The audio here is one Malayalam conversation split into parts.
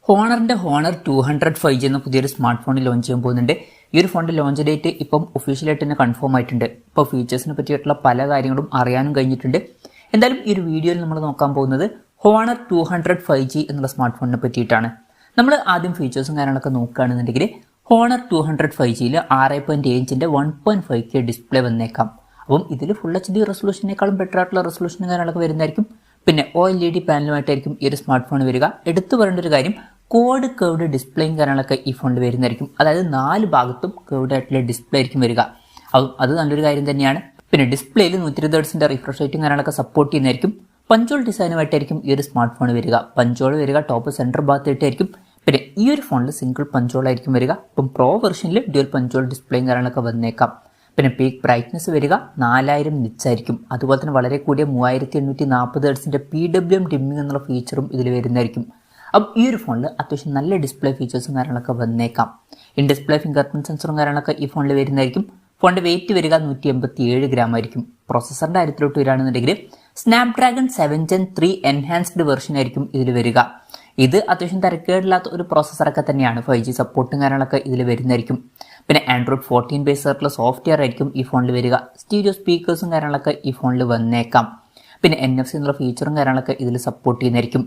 ഹോണറിന്റെ ഹോണർ 200 5G എന്ന പുതിയൊരു സ്മാർട്ട് ഫോൺ ലോഞ്ച് ചെയ്യാൻ പോകുന്നുണ്ട്. ഈ ഒരു ഫോണിന്റെ ലോഞ്ച് ഡേറ്റ് ഇപ്പം ഒഫീഷ്യലായിട്ട് തന്നെ കൺഫേം ആയിട്ടുണ്ട്. ഇപ്പോൾ ഫീച്ചേഴ്സിനെ പറ്റിയിട്ടുള്ള പല കാര്യങ്ങളും അറിയാനും കഴിഞ്ഞിട്ടുണ്ട്. എന്തായാലും ഈ ഒരു വീഡിയോയിൽ നമ്മൾ നോക്കാൻ പോകുന്നത് ഹോണർ 200 5G എന്നുള്ള സ്മാർട്ട് ഫോണിനെ പറ്റിയിട്ടാണ്. നമ്മൾ ആദ്യം ഫീച്ചേഴ്സും കാര്യങ്ങളൊക്കെ നോക്കുകയാണെന്നുണ്ടെങ്കിൽ ഹോണർ 200 5Gയിൽ 6.7 ഇഞ്ചിന്റെ 1.5K ഡിസ്പ്ലേ വന്നേക്കാം. അപ്പം ഇതിൽ ഫുൾ HD റെസൊല്യൂഷനേക്കാളും ബെറ്റർ ആയിട്ടുള്ള റെസൊല്യൂഷനും കാര്യങ്ങളൊക്കെ വരുന്നതായിരിക്കും. പിന്നെ OLED പാനലുമായിട്ടായിരിക്കും ഈ ഒരു സ്മാർട്ട് ഫോൺ വരിക. എടുത്തു പറയേണ്ട ഒരു കാര്യം, കോഡ് കേർവ്ഡ് ഡിസ്പ്ലേയും കാര്യങ്ങളൊക്കെ ഈ ഫോണിൽ വരുന്നതായിരിക്കും. അതായത് 4 ഭാഗത്തും കേർവ്ഡ് ആയിട്ടുള്ള ഡിസ്പ്ലേ ആയിരിക്കും വരിക. അത് നല്ലൊരു കാര്യം തന്നെയാണ്. പിന്നെ ഡിസ്പ്ലേയിൽ 120 Hz റിഫ്രഷ് റേറ്റും കാര്യങ്ങളൊക്കെ സപ്പോർട്ട് ചെയ്യുന്നതായിരിക്കും. പഞ്ചോൾ ഡിസൈനുമായിട്ടായിരിക്കും ഈ ഒരു സ്മാർട്ട് ഫോൺ വരിക. പഞ്ചോൾ വരിക ടോപ്പ് സെൻറ്റർ ഭാഗത്തായിട്ടായിരിക്കും. പിന്നെ ഈ ഒരു ഫോണിൽ സിംഗിൾ പഞ്ചോൾ ആയിരിക്കും വരിക. ഇപ്പം പ്രോ വെർഷനിൽ ഡ്യുവൽ പഞ്ചോൾ ഡിസ്പ്ലേയും കാര്യങ്ങളൊക്കെ വന്നേക്കാം. പിന്നെ പീക്ക് ബ്രൈറ്റ്നസ് വരിക 4000 നിറ്റ്സ് ആയിരിക്കും. അതുപോലെ തന്നെ വളരെ കൂടിയ 3840 Hz PWM ഡിമ്മിംഗ് എന്നുള്ള ഫീച്ചറും ഇതിൽ വരുന്നതായിരിക്കും. അപ്പം ഈ ഒരു ഫോണിൽ അത്യാവശ്യം നല്ല ഡിസ്പ്ലേ ഫീച്ചേഴ്സും കാര്യങ്ങളൊക്കെ വന്നേക്കാം. ഇൻ ഡിസ്പ്ലേ ഫിംഗർ പ്രിന്റ് സെൻസറും കാര്യങ്ങളൊക്കെ ഈ ഫോണിൽ വരുന്നതായിരിക്കും. ഫോണിന്റെ വെയിറ്റ് വരിക 187 ഗ്രാം ആയിരിക്കും. പ്രോസസറിന്റെ കാര്യത്തിലോട്ട് വരികയാണെന്നുണ്ടെങ്കിൽ സ്നാപ്ഡ്രാഗൺ 7 Gen 3 എൻഹാൻസ്ഡ് വെർഷൻ ആയിരിക്കും ഇതിൽ വരിക. ഇത് അത്യാവശ്യം തിരക്കേടില്ലാത്ത ഒരു പ്രോസസ്സറൊക്കെ തന്നെയാണ്. 5G സപ്പോർട്ടും കാര്യങ്ങളൊക്കെ ഇതിൽ വരുന്നതായിരിക്കും. പിന്നെ Android 14 ബേസ് ആയിട്ടുള്ള സോഫ്റ്റ്വെയർ ആയിരിക്കും ഈ ഫോണിൽ വരിക. സ്റ്റീരിയോ സ്പീക്കേഴ്സും കാര്യങ്ങളൊക്കെ ഈ ഫോണിൽ വന്നേക്കാം. പിന്നെ NFC എന്നുള്ള ഫീച്ചറും കാര്യങ്ങളൊക്കെ ഇതിൽ സപ്പോർട്ട് ചെയ്യുന്നതായിരിക്കും.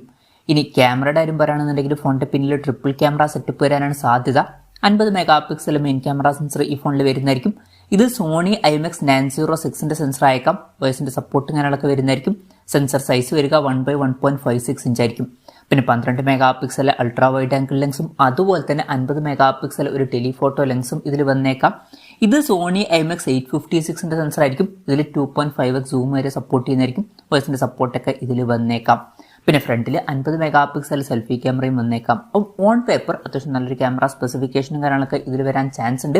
ഇനി ക്യാമറയുടെ കാര്യം പറയുകയാണെന്നുണ്ടെങ്കിൽ ഫോണിന്റെ പിന്നിൽ ട്രിപ്പിൾ ക്യാമറ സെറ്റപ്പ് വരാനാണ് സാധ്യത. 50 mega pixel main camera sensor ഈ ഫോണിൽ വരുന്നതായിരിക്കും. ഇത് സോണി IMX 906ന്റെ സെൻസർ അയക്കാം. വോയിസിന്റെ സപ്പോർട്ടും കാര്യങ്ങളൊക്കെ വരുന്നതായിരിക്കും. സെൻസർ സൈസ് വരിക 1/1.56 ഇഞ്ച് ആയിരിക്കും. പിന്നെ 12 megapixel ultra wide angle ലെൻസും അതുപോലെ തന്നെ 50 മെഗാ പിക്സൽ ഒരു ടെലിഫോട്ടോ ലെൻസും ഇതിൽ വന്നേക്കാം. ഇത് സോണി IMX 856ന്റെ സെൻസർ ആയിരിക്കും. ഇതിൽ 2.5x സൂം വരെ സപ്പോർട്ട് ചെയ്യുന്നതായിരിക്കും. വോയിസിന്റെ സപ്പോർട്ടൊക്കെ ഇതിൽ വന്നേക്കാം. പിന്നെ ഫ്രണ്ടിൽ 50 മെഗാ പിക്സൽ സെൽഫി ക്യാമറയും വന്നേക്കാം. അപ്പം ഓൺ പേപ്പർ അത്യാവശ്യം നല്ലൊരു ക്യാമറ സ്പെസിഫിക്കേഷനും കാര്യങ്ങളൊക്കെ ഇതിൽ വരാൻ ചാൻസ് ഉണ്ട്.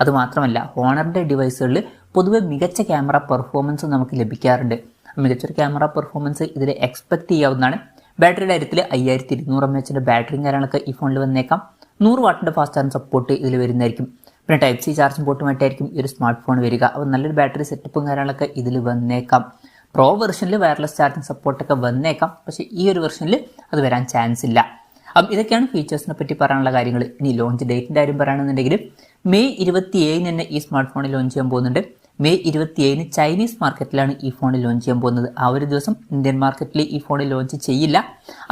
അതുമാത്രമല്ല ഹോണറിന്റെ ഡിവൈസുകളിൽ പൊതുവെ മികച്ച ക്യാമറ പെർഫോമൻസ് നമുക്ക് ലഭിക്കാറുണ്ട്. മികച്ചൊരു ക്യാമറ പെർഫോമൻസ് ഇതിൽ എക്സ്പെക്ട് ചെയ്യാവുന്നതാണ്. ബാറ്ററിയുടെ കാര്യത്തിൽ 5200 mAh ബാറ്ററിയും കാര്യങ്ങളൊക്കെ ഈ ഫോണിൽ വന്നേക്കാം. 100 വാട്ടിന്റെ ഫാസ്റ്റ് ചാർജ് സപ്പോർട്ട് ഇതിൽ വരുന്നതായിരിക്കും. പിന്നെ Type-C ചാർജിംഗ് പോർട്ടുമായിട്ടായിരിക്കും ഈ ഒരു സ്മാർട്ട് ഫോൺ വരിക. അപ്പോൾ നല്ലൊരു ബാറ്ററി സെറ്റപ്പും കാര്യങ്ങളൊക്കെ ഇതിൽ വന്നേക്കാം. പ്രോ വെർഷനിൽ വയർലെസ് ചാർജിംഗ് സപ്പോർട്ടൊക്കെ വന്നേക്കാം. പക്ഷേ ഈ ഒരു വെർഷനിൽ അത് വരാൻ ചാൻസ് ഇല്ല. അപ്പം ഇതൊക്കെയാണ് ഫീച്ചേഴ്സിനെ പറ്റി പറയാനുള്ള കാര്യങ്ങൾ. ഇനി ലോഞ്ച് ഡേറ്റിൻ്റെ കാര്യം പറയുകയാണെന്നുണ്ടെങ്കിൽ മെയ് 27 തന്നെ ഈ സ്മാർട്ട് ഫോണിൽ ലോഞ്ച് ചെയ്യാൻ പോകുന്നുണ്ട്. മെയ് 27 ചൈനീസ് മാർക്കറ്റിലാണ് ഈ ഫോണിൽ ലോഞ്ച് ചെയ്യാൻ പോകുന്നത്. ആ ഒരു ദിവസം ഇന്ത്യൻ മാർക്കറ്റിൽ ഈ ഫോണിൽ ലോഞ്ച് ചെയ്യില്ല.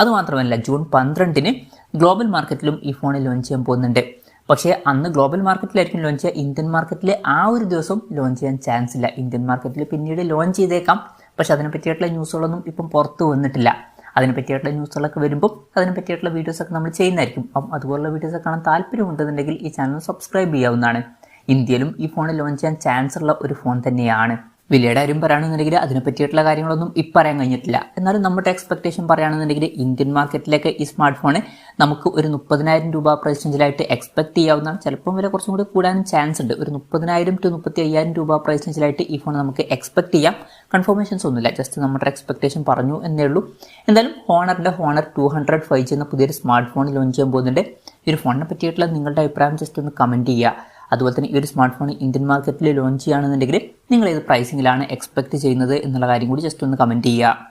അതുമാത്രമല്ല ജൂൺ 12 ഗ്ലോബൽ മാർക്കറ്റിലും ഈ ഫോണിൽ ലോഞ്ച് ചെയ്യാൻ പോകുന്നുണ്ട്. പക്ഷേ അന്ന് ഗ്ലോബൽ മാർക്കറ്റിലായിരിക്കും ലോഞ്ച് ചെയ്യുക. ഇന്ത്യൻ മാർക്കറ്റിൽ ആ ഒരു ദിവസം ലോഞ്ച് ചെയ്യാൻ ചാൻസ് ഇല്ല. ഇന്ത്യൻ മാർക്കറ്റിൽ പിന്നീട് ലോഞ്ച് ചെയ്തേക്കാം. പക്ഷെ അതിനെ പറ്റിയിട്ടുള്ള ന്യൂസുകളൊന്നും ഇപ്പം പുറത്ത് വന്നിട്ടില്ല. അതിനെ പറ്റിയിട്ടുള്ള ന്യൂസുകളൊക്കെ വരുമ്പോൾ അതിനെ പറ്റിയിട്ടുള്ള വീഡിയോസൊക്കെ നമ്മൾ ചെയ്യുന്നതായിരിക്കും. അപ്പം അതുപോലുള്ള വീഡിയോസൊക്കെ കാണാൻ താല്പര്യമുണ്ടെന്നുണ്ടെങ്കിൽ ഈ ചാനൽ സബ്സ്ക്രൈബ് ചെയ്യാവുന്നതാണ്. ഇന്ത്യയിലും ഈ ഫോൺ ലോഞ്ച് ചെയ്യാൻ ചാൻസ് ഉള്ള ഒരു ഫോൺ തന്നെയാണ്. വിലയുടെ കാര്യം പറയുകയാണെന്നുണ്ടെങ്കിൽ അതിനെ പറ്റിയിട്ടുള്ള കാര്യങ്ങളൊന്നും ഇപ്പം പറയാൻ കഴിഞ്ഞിട്ടില്ല. എന്നാലും നമ്മുടെ എക്സ്പെക്ടേഷൻ പറയുകയാണെന്നുണ്ടെങ്കിൽ ഇന്ത്യൻ മാർക്കറ്റിലേക്ക് ഈ സ്മാർട്ട് ഫോൺ നമുക്ക് ഒരു 30,000 രൂപ പ്രൈസ് റേഞ്ചിലായിട്ട് എക്സ്പെക്ട് ചെയ്യാവുന്നതാണ്. ചിലപ്പം വില കുറച്ചും കൂടി കൂടാനും ചാൻസ് ഉണ്ട്. ഒരു 30,000 to 35,000 രൂപ പ്രൈസ് റേഞ്ചിലായിട്ട് ഈ ഫോൺ നമുക്ക് എക്സ്പെക്ട് ചെയ്യാം. കൺഫർമേഷൻസ് ഒന്നുമില്ല, ജസ്റ്റ് നമ്മുടെ എക്സ്പെക്ടേഷൻ പറഞ്ഞു എന്നേ ഉള്ളൂ. എന്തായാലും ഹോണർ 200 5G എന്ന പുതിയൊരു സ്മാർട്ട് ഫോൺ ലോഞ്ച് ചെയ്യാൻ പോകുന്നുണ്ട്. ഈ ഒരു ഫോണിനെ പറ്റിയിട്ടുള്ള നിങ്ങളുടെ അഭിപ്രായം ജസ്റ്റ് ഒന്ന് കമൻറ്റ് ചെയ്യുക. അതുപോലെ തന്നെ ഈ ഒരു സ്മാർട്ട് ഫോൺ ഇന്ത്യൻ മാർക്കറ്റിൽ ലോഞ്ച് ചെയ്യുകയാണെന്നുണ്ടെങ്കിൽ നിങ്ങൾ ഏത് പ്രൈസിങ്ങിലാണ് എക്സ്പെക്ട് ചെയ്യുന്നത് എന്നുള്ള കാര്യം കൂടി ജസ്റ്റ് ഒന്ന് കമൻറ്റ് ചെയ്യുക.